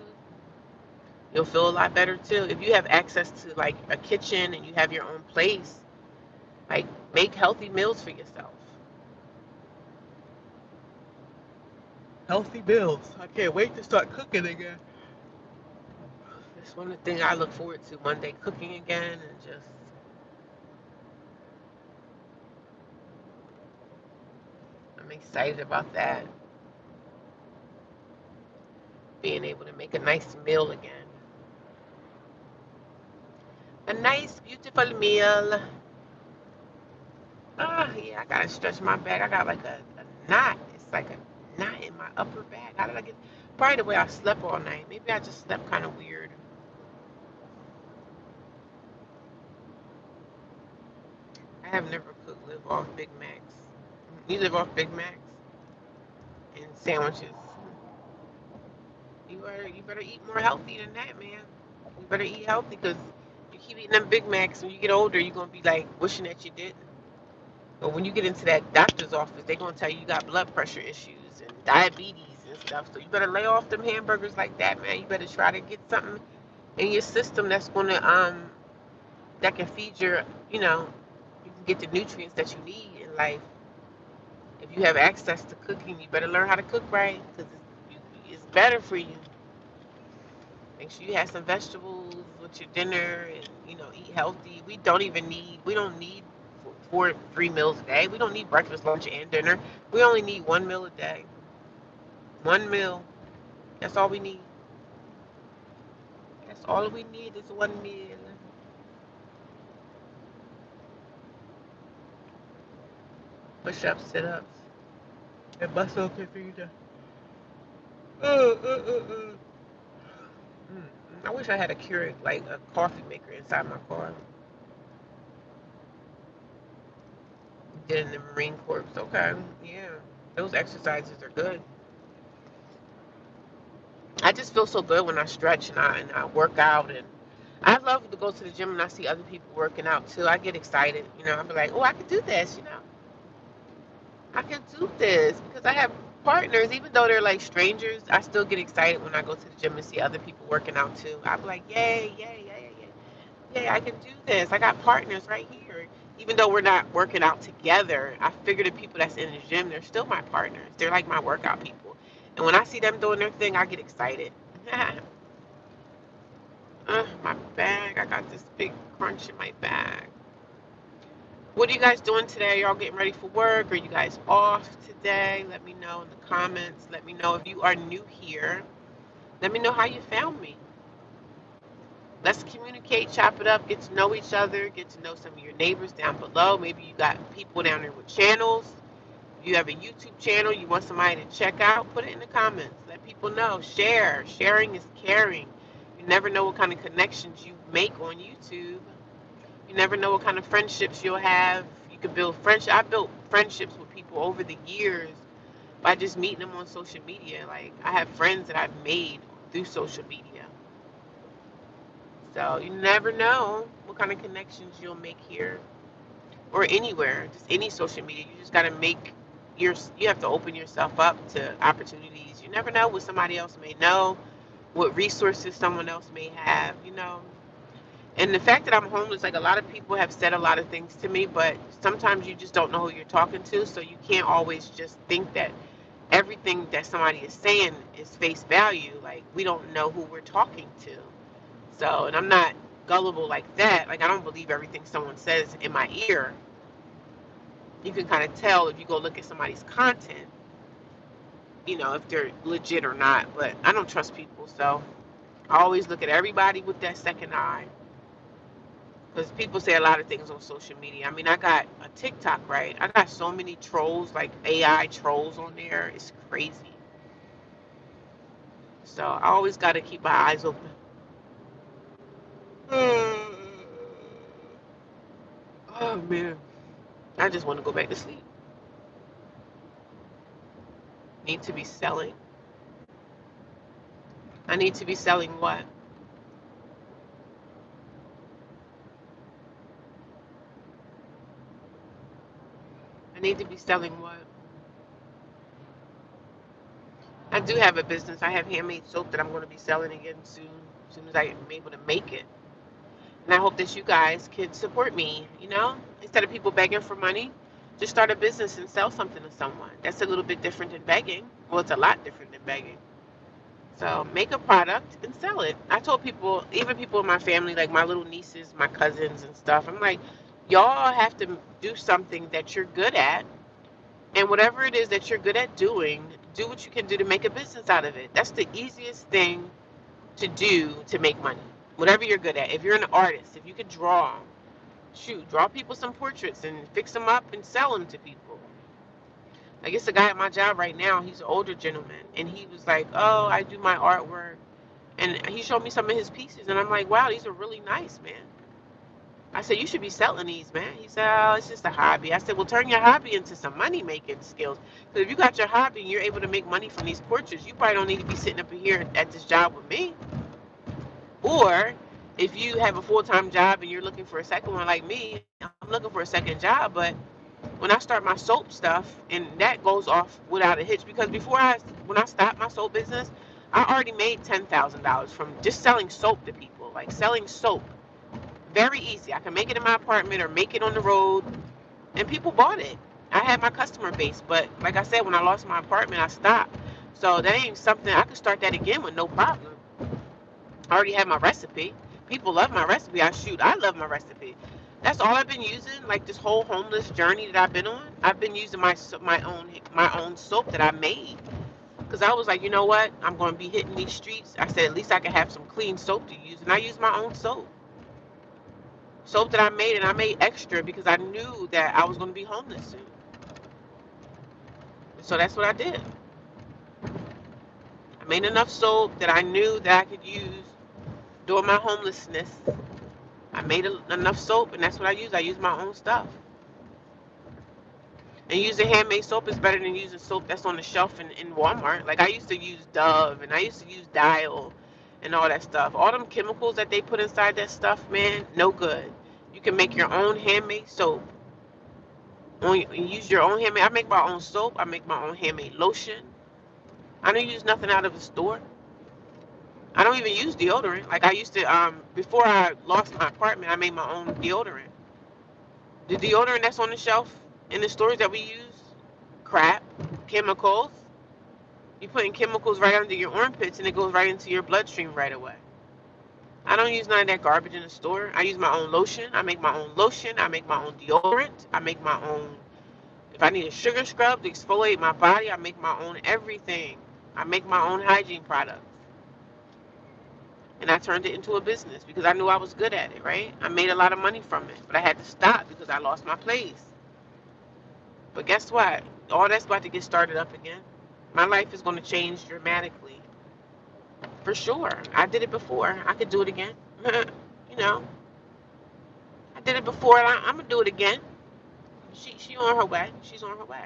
You'll feel a lot better too. If you have access to like a kitchen and you have your own place, like make healthy meals for yourself. Healthy meals. I can't wait to start cooking again. That's one of the things I look forward to one day, cooking again and just I'm excited about that. Being able to make a nice meal again. A nice, beautiful meal. Yeah, I gotta stretch my back. I got like a knot. It's like a knot in my upper back. How did I get? probably the way I slept all night. Maybe I just slept kind of weird. I have never could live off Big Macs. You live off Big Macs and sandwiches. You better eat more healthy than that, man. You better eat healthy because you keep eating them Big Macs. When you get older, you're gonna be like wishing that you didn't. But when you get into that doctor's office, they're gonna tell you got blood pressure issues and diabetes and stuff. So you better lay off them hamburgers like that, man. You better try to get something in your system that's gonna that can feed your, you can get the nutrients that you need in life. If you have access to cooking, you better learn how to cook right because it's better for you. Make sure you have some vegetables with your dinner and, eat healthy. We don't need 3 meals a day. We don't need breakfast, lunch, and dinner. We only need 1 meal a day. 1 meal. That's all we need. That's all we need is 1 meal. Push ups, sit ups, and muscle catheter. I wish I had a Keurig, like a coffee maker inside my car. Did in the Marine Corps. Okay, yeah. Those exercises are good. I just feel so good when I stretch and I work out. And I love to go to the gym and I see other people working out too. I get excited. I'll be like, oh, I can do this. I can do this because I have partners. Even though they're like strangers, I still get excited when I go to the gym and see other people working out too. I'm like, yay, yay, yay, yay. Yay, I can do this. I got partners right here. Even though we're not working out together, I figure the people that's in the gym, they're still my partners. They're like my workout people. And when I see them doing their thing, I get excited. My bag. I got this big crunch in my bag. What are you guys doing today? Y'all getting ready for work? Are you guys off today? Let me know in the comments. Let me know if you are new here. Let me know how you found me. Let's communicate, chop it up, get to know each other, get to know some of your neighbors down below. Maybe you got people down there with channels. If you have a YouTube channel you want somebody to check out, put it in the comments. Let people know. Share. Sharing is caring. You never know what kind of connections you make on YouTube. You never know what kind of friendships you'll have. You could build friendships. I built friendships with people over the years by just meeting them on social media. Like, I have friends that I've made through social media. So you never know what kind of connections you'll make here or anywhere, just any social media. You just got to you have to open yourself up to opportunities. You never know what somebody else may know, what resources someone else may have. And the fact that I'm homeless, like a lot of people have said a lot of things to me, but sometimes you just don't know who you're talking to. So you can't always just think that everything that somebody is saying is face value. Like, we don't know who we're talking to. So, and I'm not gullible like that. Like, I don't believe everything someone says in my ear. You can kind of tell if you go look at somebody's content, if they're legit or not. But I don't trust people, so I always look at everybody with that second eye. Because people say a lot of things on social media. I mean, I got a TikTok, right? I got so many trolls, like AI trolls on there. It's crazy. So I always got to keep my eyes open. Oh, man. I just want to go back to sleep. Need to be selling. I need to be selling what? I need to be selling what? I do have a business. I have handmade soap that I'm going to be selling again soon, as soon as I'm able to make it. And I hope that you guys can support me, instead of people begging for money, just start a business and sell something to someone. That's a little bit different than begging. Well, it's a lot different than begging. So make a product and sell it. I told people, even people in my family, like my little nieces, my cousins and stuff, I'm like, y'all have to do something that you're good at. And whatever it is that you're good at doing, do what you can do to make a business out of it. That's the easiest thing to do to make money. Whatever you're good at. If you're an artist, if you could draw, shoot, draw people some portraits and fix them up and sell them to people. Like, it's a guy at my job right now. He's an older gentleman, and he was like, "Oh, I do my artwork," and he showed me some of his pieces, and I'm like, "Wow, these are really nice, man." I said, "You should be selling these, man." He said, "Oh, it's just a hobby." I said, "Well, turn your hobby into some money making skills. Because if you got your hobby and you're able to make money from these portraits, you probably don't need to be sitting up here at this job with me. Or if you have a full-time job and you're looking for a second one like me, I'm looking for a second job, but when I start my soap stuff, and that goes off without a hitch, because when I stopped my soap business, I already made $10,000 from just selling soap to people, like selling soap. Very easy. I can make it in my apartment or make it on the road, and people bought it. I had my customer base, but like I said, when I lost my apartment, I stopped. So that ain't something I could start that again with no problem. I already have my recipe. People love my recipe. I love my recipe. That's all I've been using. Like this whole homeless journey that I've been on, I've been using my own soap that I made. Cause I was like, you know what? I'm going to be hitting these streets. I said at least I can have some clean soap to use, and I use my own soap that I made, and I made extra because I knew that I was going to be homeless soon. So that's what I did. I made enough soap that I knew that I could use during my homelessness. I made enough soap, and that's what I use. I use my own stuff. And using handmade soap is better than using soap that's on the shelf in Walmart. Like I used to use Dove, and I used to use Dial, and all that stuff. All them chemicals that they put inside that stuff, man, no good. You can make your own handmade soap. Use your own handmade. I make my own soap. I make my own handmade lotion. I don't use nothing out of the store. I don't even use deodorant. Like I used to, before I lost my apartment, I made my own deodorant. The deodorant that's on the shelf in the stores that we use, crap, chemicals. You putting chemicals right under your armpits and it goes right into your bloodstream right away. I don't use none of that garbage in the store. I use my own lotion. I make my own lotion. I make my own deodorant. I make my own. If I need a sugar scrub to exfoliate my body, I make my own everything. I make my own hygiene products. And I turned it into a business because I knew I was good at it, right? I made a lot of money from it, but I had to stop because I lost my place. But guess what? All that's about to get started up again. My life is going to change dramatically. For sure. I did it before. I could do it again. you know, I did it before, and I'm going to do it again. She on her way. She's on her way.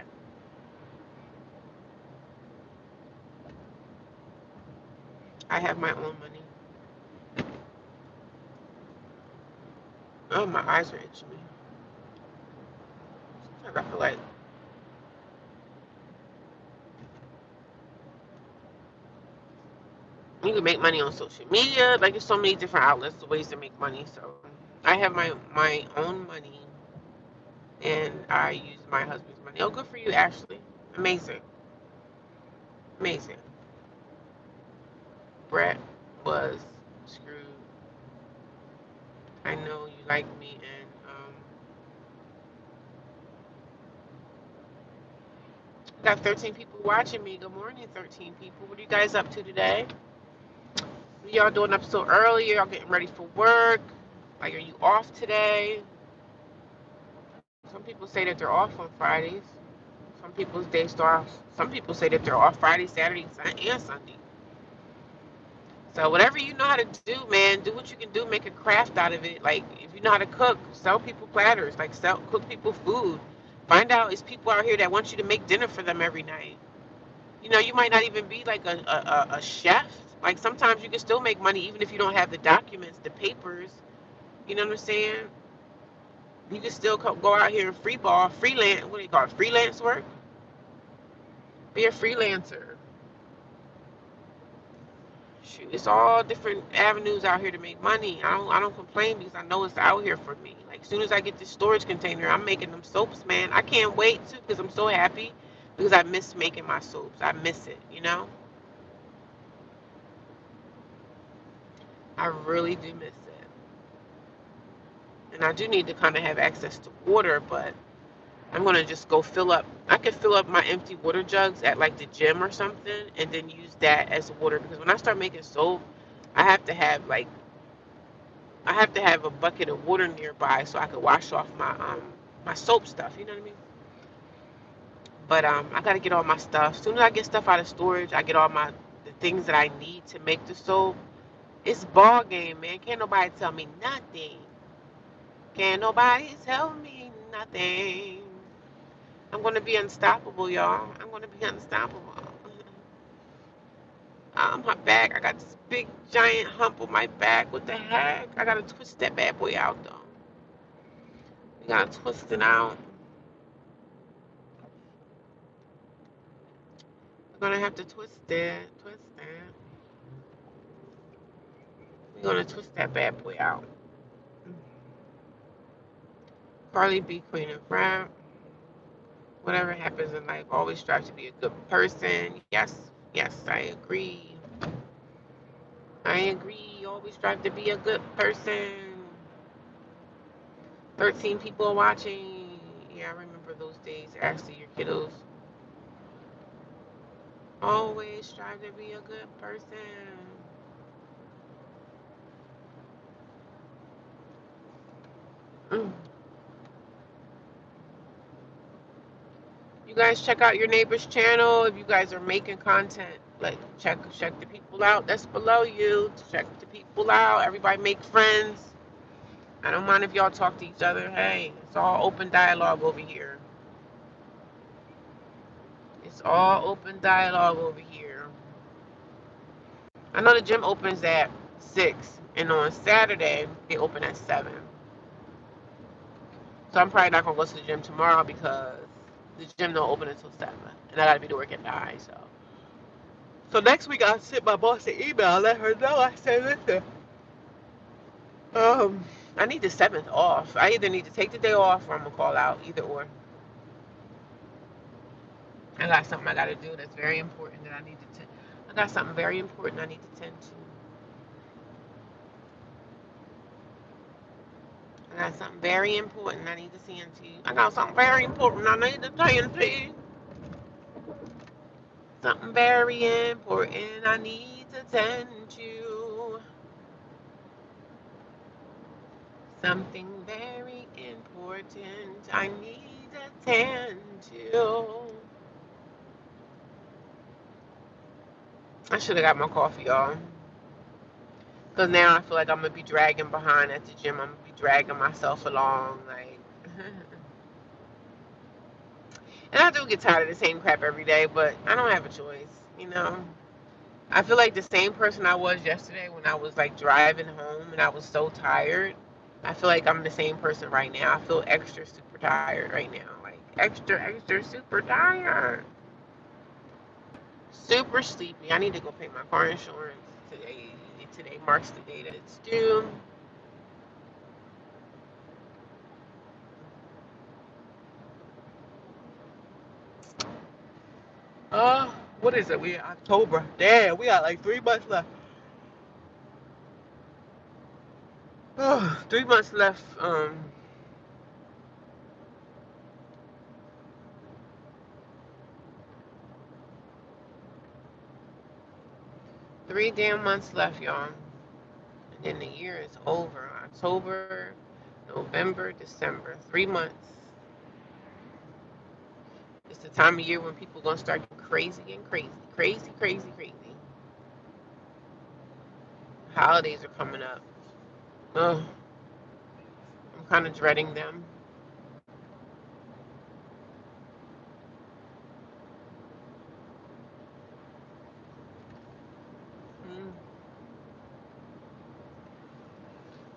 I have my own money. Oh, my eyes are itching me. Sometimes I feel like you can make money on social media. Like, there's so many different outlets, ways to make money. So I have my own money, and I use my husband's money. Oh, good for you, Ashley. Amazing. Amazing. Brett was screwed. I know you like me, and got 13 people watching me. Good morning, 13 people. What are you guys up to today? What are y'all doing up so early? Y'all getting ready for work? Like, are you off today? Some people say that they're off on Fridays. Some people's day start. Some people say that they're off Friday, Saturday, and Sunday. So whatever you know how to do, man, do what you can do. Make a craft out of it. Like if you know how to cook, sell people platters. Like cook people food. Find out is people out here that want you to make dinner for them every night. You might not even be like a chef. Like sometimes you can still make money even if you don't have the documents, the papers. You know what I'm saying? You can still go out here and freelance. What do you call it? Freelance work. Be a freelancer. Shoot, it's all different avenues out here to make money. I don't complain because I know it's out here for me. Like as soon as I get this storage container, I'm making them soaps, man. I can't wait to because I'm so happy because I miss making my soaps. I miss it. I really do miss it. And I do need to kind of have access to water, but I'm gonna just go fill up. I could fill up my empty water jugs at like the gym or something, and then use that as water. Because when I start making soap, I have to have like I have to have a bucket of water nearby so I could wash off my soap stuff. You know what I mean? But I gotta get all my stuff. As soon as I get stuff out of storage, I get all the things that I need to make the soap. It's ball game, man. Can't nobody tell me nothing. Can't nobody tell me nothing. I'm gonna be unstoppable, y'all. I'm gonna be unstoppable. My back. I got this big giant hump on my back. What the heck? I gotta twist that bad boy out though. You gotta twist it out. We're gonna have to twist it. Twist it. We're gonna twist that bad boy out. Carly B, Queen and Frat. Whatever happens in life, always strive to be a good person. Yes, yes, I agree. I agree. Always strive to be a good person. 13 people watching. Yeah, I remember those days. Ashley, your kiddos. Always strive to be a good person. Mm. You guys check out your neighbor's channel if you guys are making content. Like check the people out that's below you. Check the people out. Everybody make friends. I don't mind if y'all talk to each other. Hey, it's all open dialogue over here. It's all open dialogue over here. I know the gym opens at 6, and on Saturday they open at 7. So I'm probably not gonna go to the gym tomorrow because the gym don't open until 7, and I gotta be to work at 9. So next week I'll send my boss an email, let her know. I say, listen, I need the 7th off. I either need to take the day off or I'm gonna call out. Either or. I got something I gotta do that's very important that I need to. I got something very important I need to tend to. I got something very important I need to see into. I got something very important I need to tend to. Something very important I need to tend to. Something very important I need to tend to. I should have got my coffee, y'all. Because now I feel like I'm going to be dragging behind at the gym. I'm going to be dragging myself along. Like, and I do get tired of the same crap every day, but I don't have a choice, you know. I feel like the same person I was yesterday when I was like driving home and I was so tired. I feel like I'm the same person right now. I feel extra super tired right now. Like extra super tired. Super sleepy. I need to go pay my car insurance today. Today marks the day that it's due. What is it? We October. Damn, we got like 3 months left. 3 months left. 3 damn months left, y'all. And then the year is over. October, November, December. 3 months. It's the time of year when people gonna start getting crazy and crazy. Crazy, crazy, crazy. Holidays are coming up. Ugh. I'm kind of dreading them. Mm.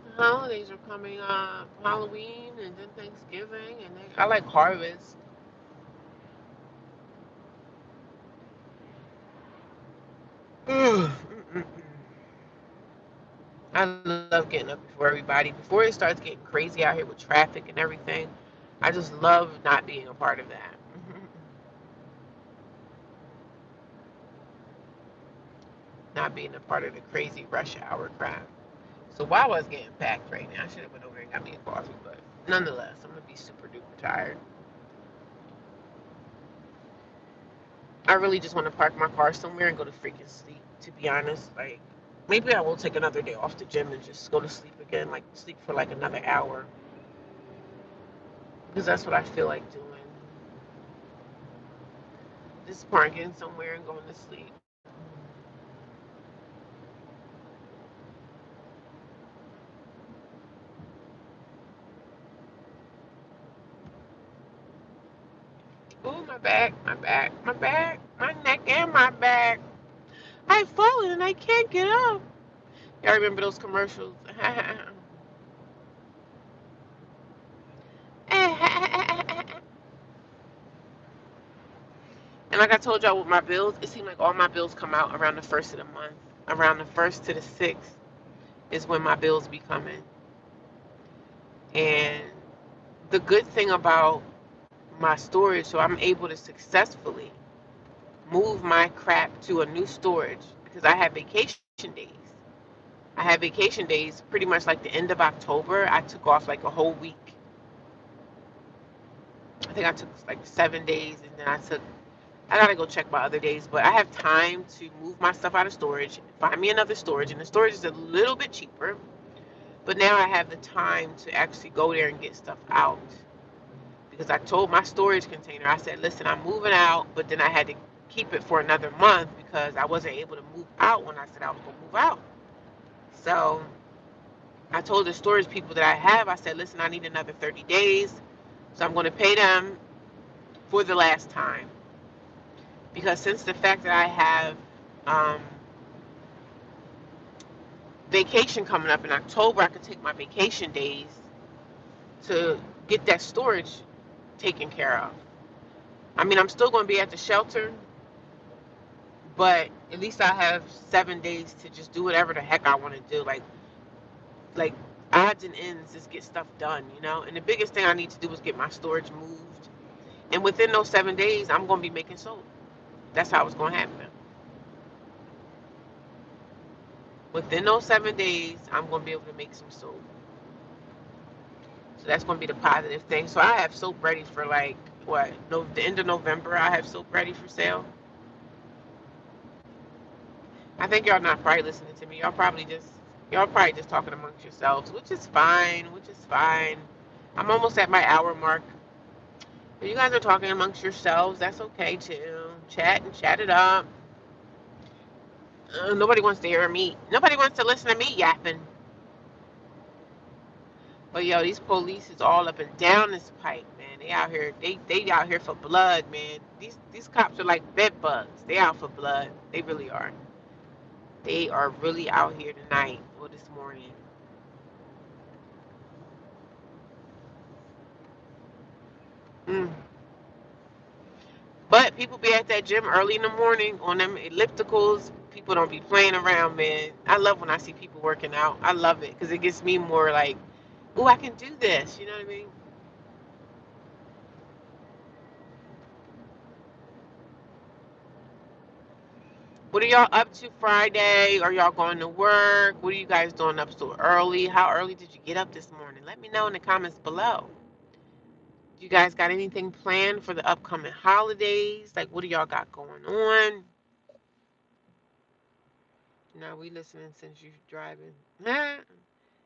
The holidays are coming up. Halloween and then Thanksgiving and then I like harvest. I love getting up before everybody. Before it starts getting crazy out here with traffic and everything, I just love not being a part of that. Not being a part of the crazy rush hour crap. So while I was getting packed right now, I should have went over and got me a coffee, but nonetheless, I'm gonna be super duper tired. I really just want to park my car somewhere and go to freaking sleep, to be honest. Like, maybe I will take another day off the gym and just go to sleep again, like sleep for like another hour. Because that's what I feel like doing. this part, getting somewhere and going to sleep. Oh, my back, my back, my back, my neck and my back. I've fallen and I can't get up. Y'all remember those commercials? And like I told y'all with my bills, it seemed like all my bills come out around the first of the month. Around the first to the sixth is when my bills be coming. And the good thing about my storage, so I'm able to successfully move my crap to a new storage because I have vacation days. I have vacation days pretty much like the end of October. I took off like a whole week. I think I took like 7 days, and then I gotta go check my other days, but I have time to move my stuff out of storage, find me another storage, and the storage is a little bit cheaper. But now I have the time to actually go there and get stuff out. Because I told my storage container, I said, listen, I'm moving out, but then I had to keep it for another month because I wasn't able to move out when I said I was going to move out. So I told the storage people that I have, I said, listen, I need another 30 days. So I'm going to pay them for the last time. Because since the fact that I have vacation coming up in October, I could take my vacation days to get that storage taken care of. I mean, I'm still going to be at the shelter, but at least I have 7 days to just do whatever the heck I want to do. Like odds and ends, just get stuff done, you know. And the biggest thing I need to do is get my storage moved. And within those 7 days, I'm going to be making soap. That's how it's going to happen. Within those 7 days, I'm going to be able to make some soap. So that's going to be the positive thing. So I have soap ready for like what? No, the end of November. I have soap ready for sale. I think y'all not probably listening to me. Y'all probably just talking amongst yourselves, which is fine. Which is fine. I'm almost at my hour mark. If you guys are talking amongst yourselves, that's okay too. Chat and chat it up. Nobody wants to hear me. Nobody wants to listen to me yapping. But yo, these police is all up and down this pipe, man. They out here. They out here for blood, man. These cops are like bed bugs. They out for blood. They really are. They are really out here tonight or this morning. Mm. But people be at that gym early in the morning on them ellipticals. People don't be playing around, man. I love when I see people working out. I love it because it gets me more like, oh, I can do this. You know what I mean? What are y'all up to Friday? Are y'all going to work? What are you guys doing up so early? How early did you get up this morning? Let me know in the comments below. You guys got anything planned for the upcoming holidays? Like, what do y'all got going on? Now we listening since you're driving.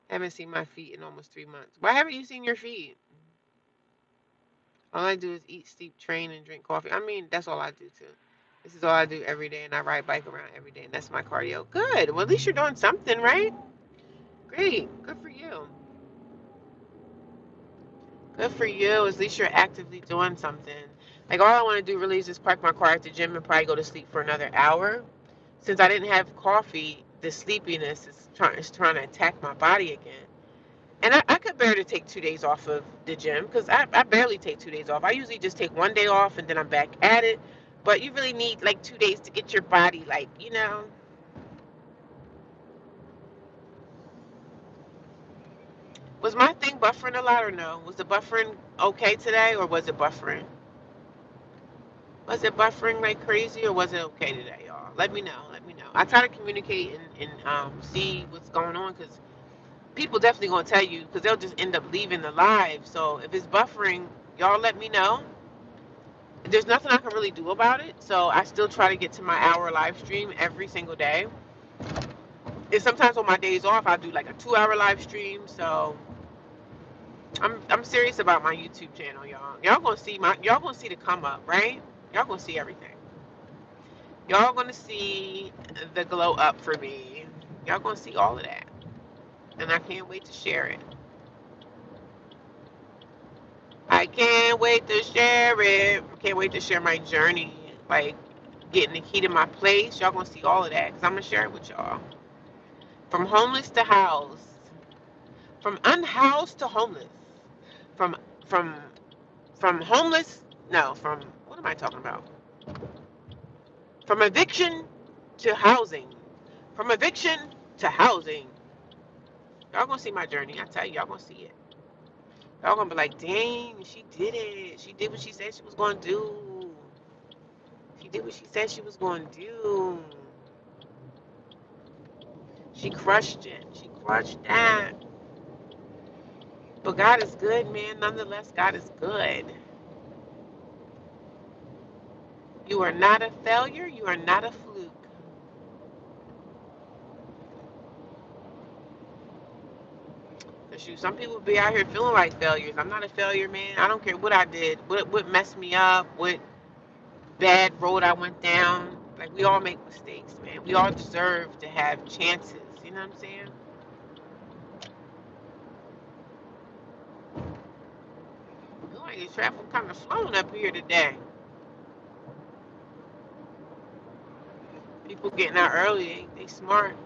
Haven't seen my feet in almost 3 months. Why haven't you seen your feet? All I do is eat, sleep, train, and drink coffee. I mean, that's all I do too. This is all I do every day, and I ride bike around every day, and that's my cardio. Good. Well, at least you're doing something, right? Great. Good for you. Good for you. At least you're actively doing something. Like, all I want to do really is just park my car at the gym and probably go to sleep for another hour. Since I didn't have coffee, the sleepiness is trying to attack my body again. And I could barely take 2 days off of the gym because I barely take 2 days off. I usually just take one day off and then I'm back at it. But you really need like 2 days to get your body, like, you know. Was my thing buffering a lot or no? Was the buffering okay today or was it buffering? Was it buffering like crazy or was it okay today, y'all? Let me know. Let me know. I try to communicate and see what's going on because people definitely going to tell you because they'll just end up leaving the live. So if it's buffering, y'all let me know. There's nothing I can really do about it. So I still try to get to my hour live stream every single day. And sometimes on my days off, I do like a 2 hour live stream. So I'm serious about my YouTube channel, y'all. Y'all gonna see the come up, right? Y'all gonna see everything. Y'all gonna see the glow up for me. Y'all gonna see all of that. And I can't wait to share it. I can't wait to share it. Can't wait to share my journey. Like getting the key to my place. Y'all gonna see all of that because I'm gonna share it with y'all. From homeless to housed. From unhoused to homeless. From from from homeless. No, from what am I talking about? From eviction to housing. From eviction to housing. Y'all gonna see my journey. I tell you, y'all gonna see it. Y'all gonna be like, dang, she did it. She did what she said she was gonna do. She did what she said she was gonna do. She crushed it. She crushed that. But God is good, man. Nonetheless, God is good. You are not a failure. You are not a fluke. Shoot, some people be out here feeling like failures. I'm not a failure, man. I don't care what I did, what messed me up, what bad road I went down. Like we all make mistakes, man. We all deserve to have chances. You know what I'm saying? I feel like the traffic kind of slowing up here today. People getting out early. They smart.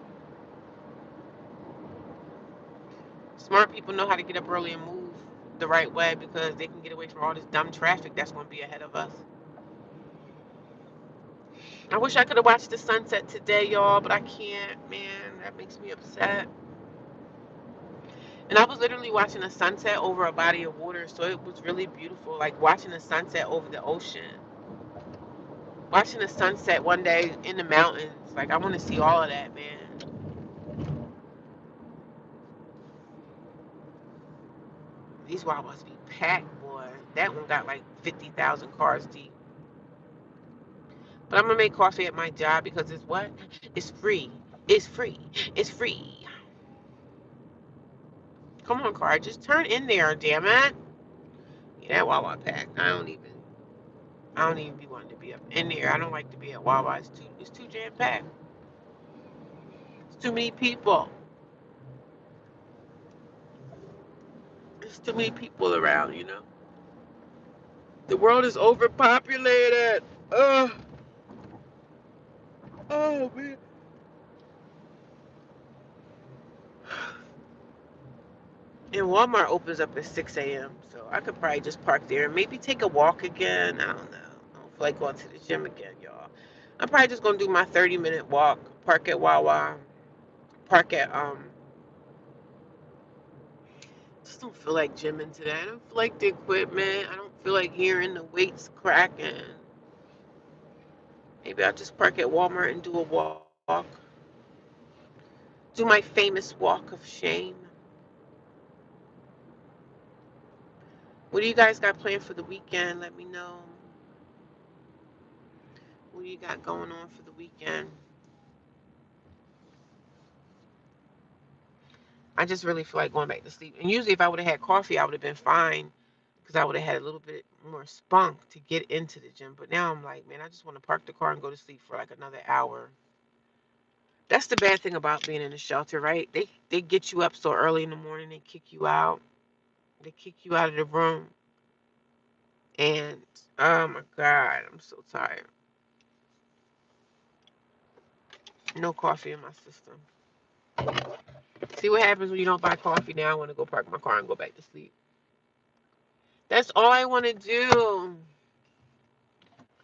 Smart people know how to get up early and move the right way because they can get away from all this dumb traffic that's going to be ahead of us. I wish I could have watched the sunset today, y'all, but I can't, man. That makes me upset. And I was literally watching a sunset over a body of water, so it was really beautiful. Like watching a sunset over the ocean. Watching a sunset one day in the mountains. Like I want to see all of that, man. These Wawas be packed, boy. That one got like 50,000 cars deep. But I'm gonna make coffee at my job because it's what? It's free. It's free. It's free. Come on, car. Just turn in there, damn it. Yeah, that Wawa packed. I don't even be wanting to be up in there. I don't like to be at Wawa. It's too jam packed. It's too many people. There's too many people around, you know. The world is overpopulated. Oh, oh man. And Walmart opens up at 6 a.m. So I could probably just park there and maybe take a walk again. I don't know. I don't feel like going to the gym again, y'all. I'm probably just gonna do my 30-minute walk, park at Wawa, park at just don't feel like gymming today. I don't feel like the equipment. I don't feel like hearing the weights cracking. Maybe I'll just park at Walmart and do a walk. Do my famous walk of shame. What do you guys got planned for the weekend? Let me know. What do you got going on for the weekend? I just really feel like going back to sleep. And usually, if I would have had coffee, I would have been fine because I would have had a little bit more spunk to get into the gym. But now I'm like, man, I just want to park the car and go to sleep for like another hour. That's the bad thing about being in a shelter, right? They get you up so early in the morning, they kick you out. They kick you out of the room. And oh my God, I'm so tired. No coffee in my system. See what happens when you don't buy coffee. Now I want to go park my car and go back to sleep. That's all I want to do.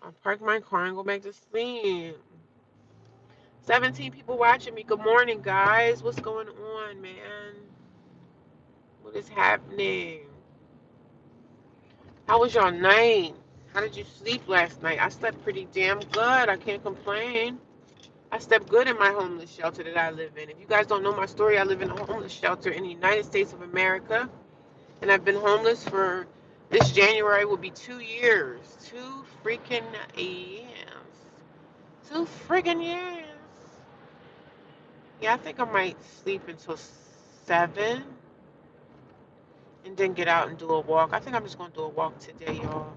I'll park my car and go back to sleep. 17 people watching me. Good morning, guys. What's going on, man? What is happening? How was your night? How did you sleep last night? I slept pretty damn good. I can't complain. I slept good in my homeless shelter that I live in. If you guys don't know my story, I live in a homeless shelter in the United States of America. And I've been homeless for this January will be 2 years. 2 freaking years. 2 freaking years. Yeah, I think I might sleep until 7 and then get out and do a walk. I think I'm just going to do a walk today, y'all.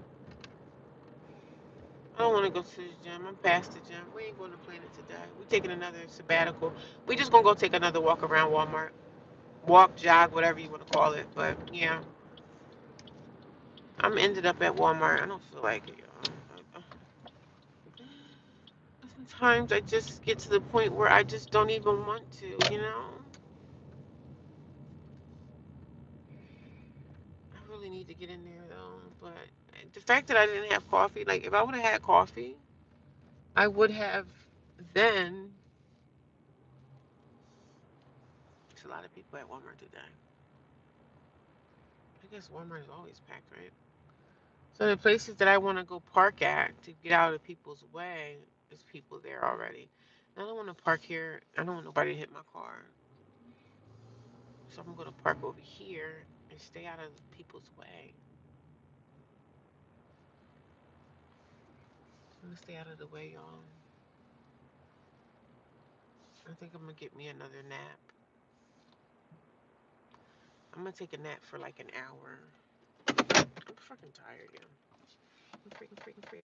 I don't want to go to the gym. I'm past the gym. We ain't going to Planet today. We taking another sabbatical. We just gonna go take another walk around Walmart. Walk, jog, whatever you want to call it. But yeah, I'm ended up at Walmart. I don't feel like it, y'all. Sometimes I just get to the point where I just don't even want to, you know? I really need to get in there though. But the fact that I didn't have coffee, like if I would have had coffee, I would have then. There's a lot of people at Walmart today. I guess Walmart is always packed, right? So the places that I want to go park at to get out of people's way, there's people there already. I don't want to park here. I don't want nobody to hit my car. So I'm going to park over here and stay out of people's way. I'm going to stay out of the way, y'all. I think I'm going to get me another nap. I'm going to take a nap for like an hour. I'm fucking tired, yeah. I'm freaking.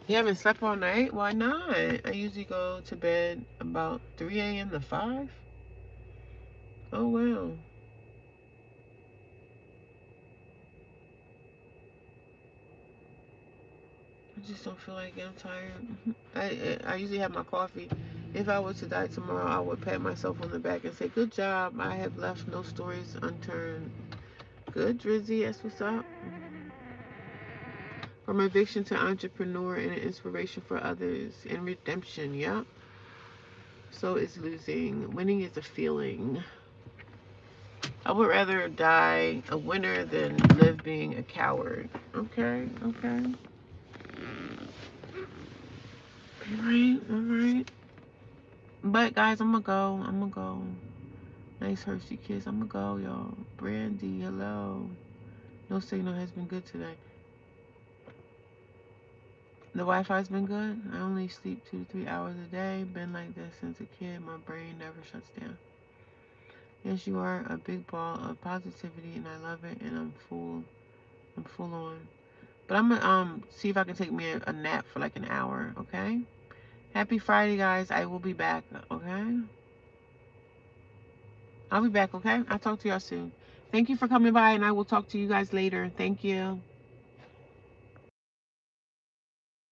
You haven't slept all night? Why not? I usually go to bed about 3 a.m. to 5. Oh, wow. I just don't feel like it. I'm tired. I usually have my coffee. If I was to die tomorrow, I would pat myself on the back and say, "Good job. I have left no stories unturned." Good, Drizzy. That's what's up. From eviction to entrepreneur and an inspiration for others and redemption. Yep. So is losing. Winning is a feeling. I would rather die a winner than live being a coward. Okay. Okay. All right. All right. But guys, I'm gonna go. I'm gonna go. Nice Hershey kiss. I'm gonna go, y'all. Brandy, hello. No signal has been good today. The Wi-Fi's been good. I only sleep 2 to 3 hours a day. Been like this since a kid. My brain never shuts down. Yes, you are a big ball of positivity, and I love it. And I'm full. I'm full on. But I'm gonna see if I can take me a nap for like an hour. Okay. Happy Friday, guys. I will be back. Okay. I'll be back. Okay. I'll talk to y'all soon. Thank you for coming by, and I will talk to you guys later. Thank you.